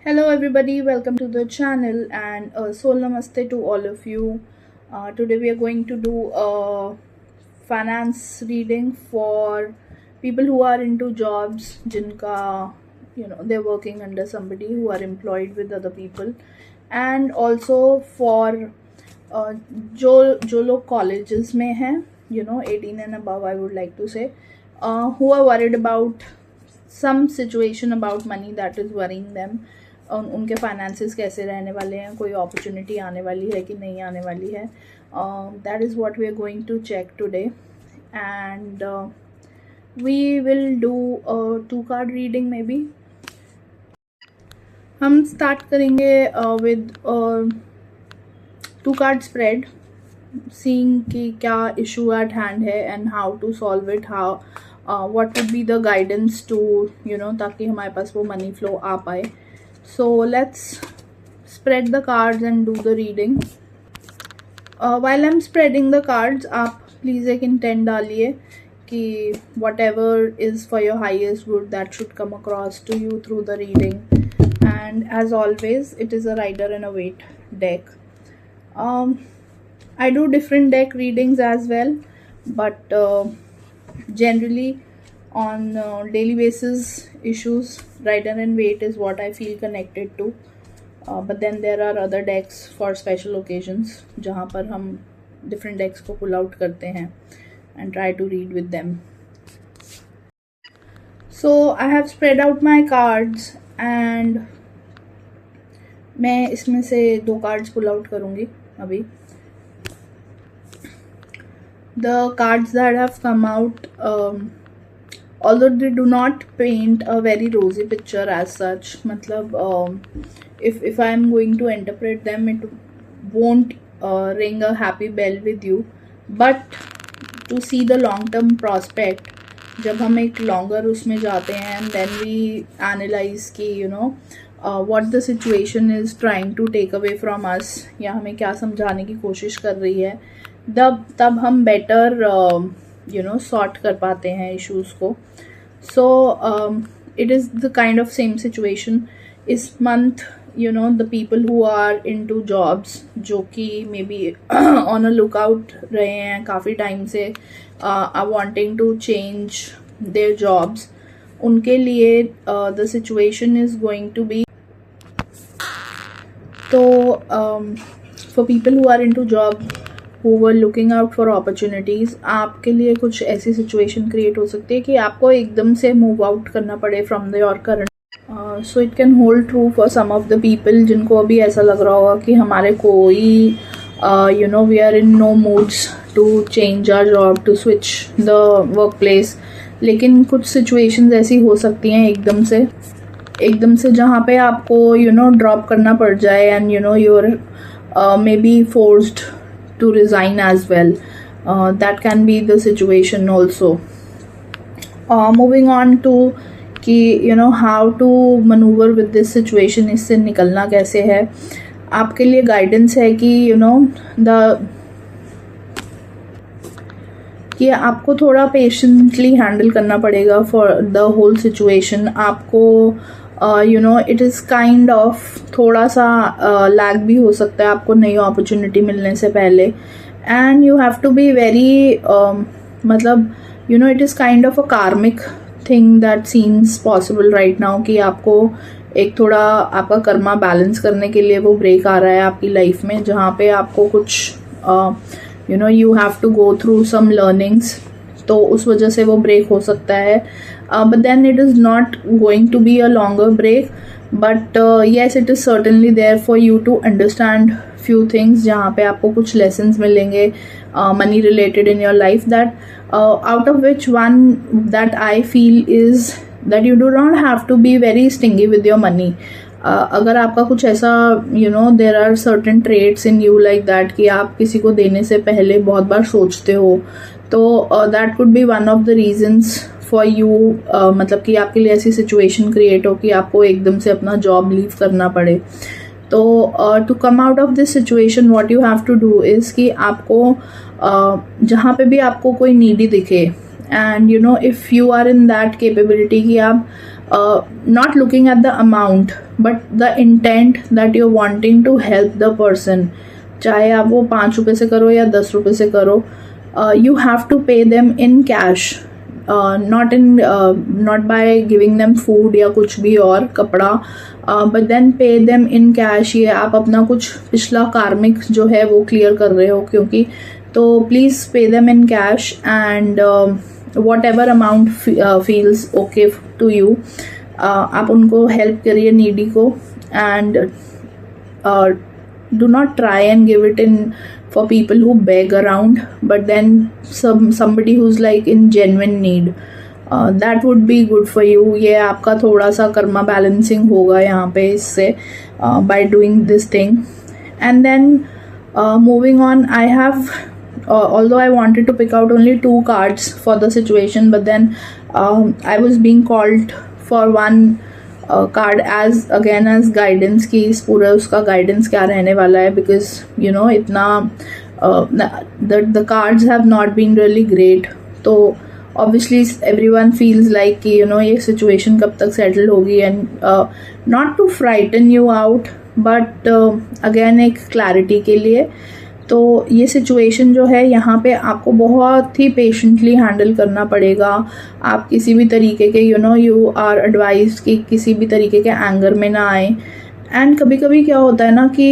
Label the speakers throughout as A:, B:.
A: Hello, everybody. Welcome to the channel and Sol Namaste to all of you. Today, we are going to do a finance reading for people who are into jobs, jinka, they're working under somebody who are employed with other people, and also for जो लोग colleges में हैं, 18 and above, I would like to say, who are worried about some situation about money that is worrying them. उनके finances कैसे रहने वाले हैं, कोई अपॉर्चुनिटी आने वाली है कि नहीं आने वाली है. That is what we are going to check today and we will do 2 card reading. Maybe हम स्टार्ट करेंगे विद 2 कार्ड स्प्रेड, सीइंग कि क्या इशू एट हैंड है and how to solve it, how what would be the guidance to ताकि हमारे पास वो money flow आ पाए. So let's spread the cards and do the reading. While I'm spreading the cards, आप please एक intent डालिए कि whatever is for your highest good that should come across to you through the reading. And as always, it is a rider and a weight deck. I do different deck readings as well, but generally on daily basis issues, rider and weight is what I feel connected to, but then there are other decks for special occasions जहाँ पर हम different decks को pull out करते हैं and try to read with them. So I have spread out my cards and मैं इसमें से 2 cards pull out करूँगी अभी. The cards that have come out, although they do not paint a very rosy picture as such, matlab if I am going to interpret them, it won't ring a happy bell with you, but to see the long term prospect, जब हम एक longer उसमें जाते हैं and then we analyze कि what the situation is trying to take away from us, या हमें क्या समझाने की कोशिश कर रही है, तब हम better sort कर पाते हैं issues को. So it is the kind of same situation इस month. The people who are into jobs, जो कि maybe on a lookout रहे हैं काफ़ी time से, are wanting to change their jobs, उनके लिए the situation is going to be. तो for people who are into job, who were looking out for opportunities, आपके लिए कुछ ऐसी situation create हो सकती है कि आपको एकदम से move out करना पड़े from your current. So it can hold true for some of the people जिनको अभी ऐसा लग रहा होगा कि हमारे कोई we are in no moods to change our job, to switch the workplace. लेकिन कुछ situations ऐसी हो सकती हैं एकदम से जहाँ पे आपको drop करना पड़ जाए and you're maybe forced to resign as well. That can be the situation also. Moving on to कि how to maneuver with this situation, इससे निकलना कैसे है. आपके लिए गाइडेंस है कि कि आपको थोड़ा पेशेंटली हैंडल करना पड़ेगा फॉर द होल सिचुएशन. आपको इट इज़ काइंड ऑफ थोड़ा सा लैग भी हो सकता है आपको नई अपॉर्चुनिटी मिलने से पहले, and you have to be very मतलब it is kind of a karmic thing that seems possible right now कि आपको एक थोड़ा आपका कर्मा बैलेंस करने के लिए वो ब्रेक आ रहा है आपकी लाइफ में, जहाँ पे आपको कुछ you have to go through some learnings, तो उस वजह से वो ब्रेक हो सकता है. But then it is not going to be a longer break, but yes it is certainly there for you to understand few things, जहाँ पे आपको कुछ लेसन्स मिलेंगे money related in your life, that out of which one that I feel is that you do not have to be very stingy with your money. अगर आपका कुछ ऐसा there are certain traits in you like that कि आप किसी को देने से पहले बहुत बार सोचते हो, तो that could be one of the reasons for you, मतलब कि आपके लिए ऐसी situation create हो कि आपको एकदम से अपना job leave करना पड़े. तो to come out of this situation what you have to do is कि आपको जहाँ पे भी आपको कोई नीडी दिखे, and if you are in that capability कि आप not looking at the amount but the intent that you're wanting to help the person, चाहे आप वो 5 रुपये से करो या 10 रुपये से करो, you have to pay them in cash, not by giving them food या कुछ भी और कपड़ा, but then pay them in cash. ये आप अपना कुछ पिछला कार्मिक जो है वो क्लियर कर रहे हो, क्योंकि तो please pay them in cash and whatever amount feels okay to you, आप उनको हेल्प करिए नीडी को, and do not try and give it in for people who beg around, but then somebody who's like in genuine need, that would be good for you. ये आपका थोड़ा सा Karma balancing होगा यहाँ पे इससे, by doing this thing. And then moving on, I have although I wanted to pick out only 2 cards for the situation, but then I was being called for one card as guidance की इस पूरा उसका guidance क्या रहने वाला है, because you know इतना the cards have not been really great, तो ऑब्वियसली एवरीवन फील्स लाइक कि यू नो ये सिचुएशन कब तक सेटल होगी, and not to frighten you out but again एक क्लैरिटी के लिए। तो ये सिचुएशन जो है यहाँ पे आपको बहुत ही पेशेंटली हैंडल करना पड़ेगा। आप किसी भी तरीके के यू आर एडवाइज्ड कि किसी भी तरीके के एंगर में ना आए। एंड कभी कभी क्या होता है ना कि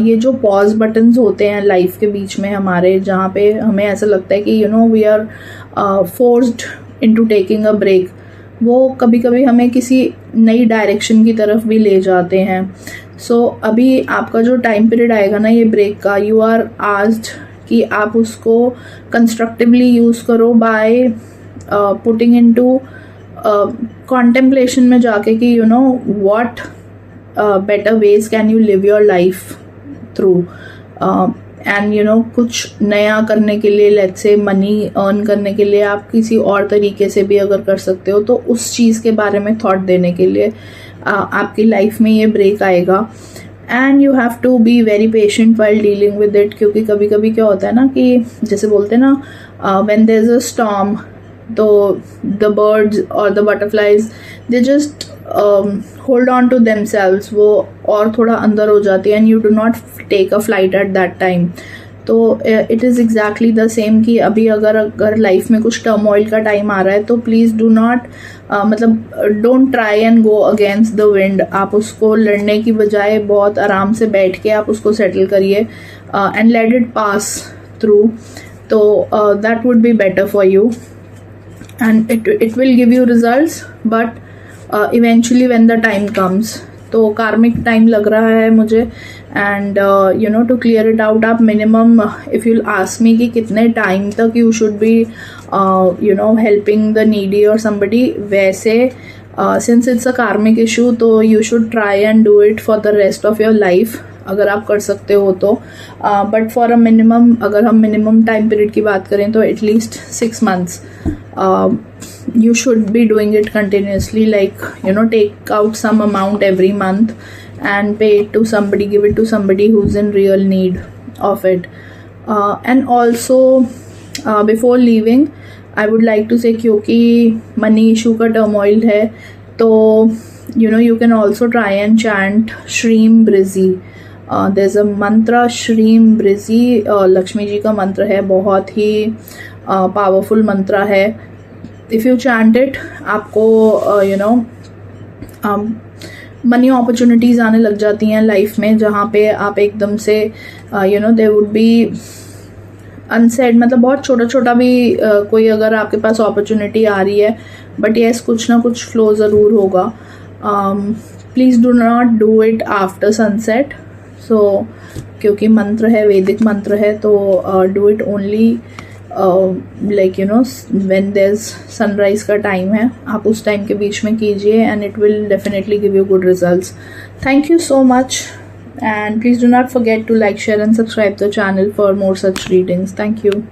A: ये जो पॉज बटन्स होते हैं लाइफ के बीच में हमारे, जहाँ पे हमें ऐसा लगता है कि we are forced into taking a break, वो कभी कभी हमें किसी नई डायरेक्शन की तरफ भी ले जाते हैं। सो अभी आपका जो टाइम पीरियड आएगा ना ये ब्रेक का, यू आर आस्क्ड कि आप उसको कंस्ट्रक्टिवली यूज़ करो बाय पुटिंग इनटू कॉन्टेम्पलेशन में जाके कि what better ways can you live your life through, and कुछ नया करने के लिए, लेट्स से मनी अर्न करने के लिए आप किसी और तरीके से भी अगर कर सकते हो तो उस चीज़ के बारे में थॉट देने के लिए आपकी लाइफ में ये ब्रेक आएगा। And you have to be very patient while dealing with it, क्योंकि कभी कभी क्या होता है ना कि जैसे बोलते हैं ना when there is a storm, तो द बर्ड्स और the butterflies they just hold on to themselves, वो और थोड़ा अंदर हो जाती है, and you do not take a flight at that time. तो it is exactly the same कि अभी अगर लाइफ में कुछ टर्मोइल का टाइम आ रहा है तो प्लीज़ डू नॉट मतलब don't try and go against the wind. आप उसको लड़ने की बजाय बहुत आराम से बैठ के आप उसको सेटल करिए and let it pass through, तो that would be better for you and it will give you results, but eventually when the time comes. तो कार्मिक टाइम लग रहा है मुझे, and to clear it out, आप minimum if you ask me कि कितने time तक you should be helping the needy और समबडी, वैसे since it's a karmic issue तो you should try and do it for the rest of your life अगर आप कर सकते हो तो, बट फॉर अ मिनिमम, अगर हम मिनिमम टाइम पीरियड की बात करें तो at least 6 months you should be doing it continuously, like take out some amount every month and pay it to somebody, give it to somebody who's in real need of it. And also before leaving I would like to say, क्योंकि money issue का turmoil है, तो you can also try and chant Shreem Brizzy. there's a mantra Shreem Brizzy, Lakshmi ji का मंत्र है, बहुत ही powerful मंत्र है। इफ़ यू चैंट इट आपको मनी अपॉर्चुनिटीज़ आने लग जाती हैं लाइफ में, जहाँ पे आप एकदम से देयर वुड बी अनसेड, मतलब बहुत छोटा छोटा भी कोई अगर आपके पास अपॉर्चुनिटी आ रही है, बट येस कुछ ना कुछ फ्लो ज़रूर होगा। Please do not do it after sunset, so क्योंकि मंत्र है, वैदिक मंत्र है, तो do it only like when there sunrise का टाइम है, आप उस टाइम के बीच में कीजिए, and it will definitely give you good results. Thank you so much, and please do not forget to like, share and subscribe the channel for more such readings. Thank you.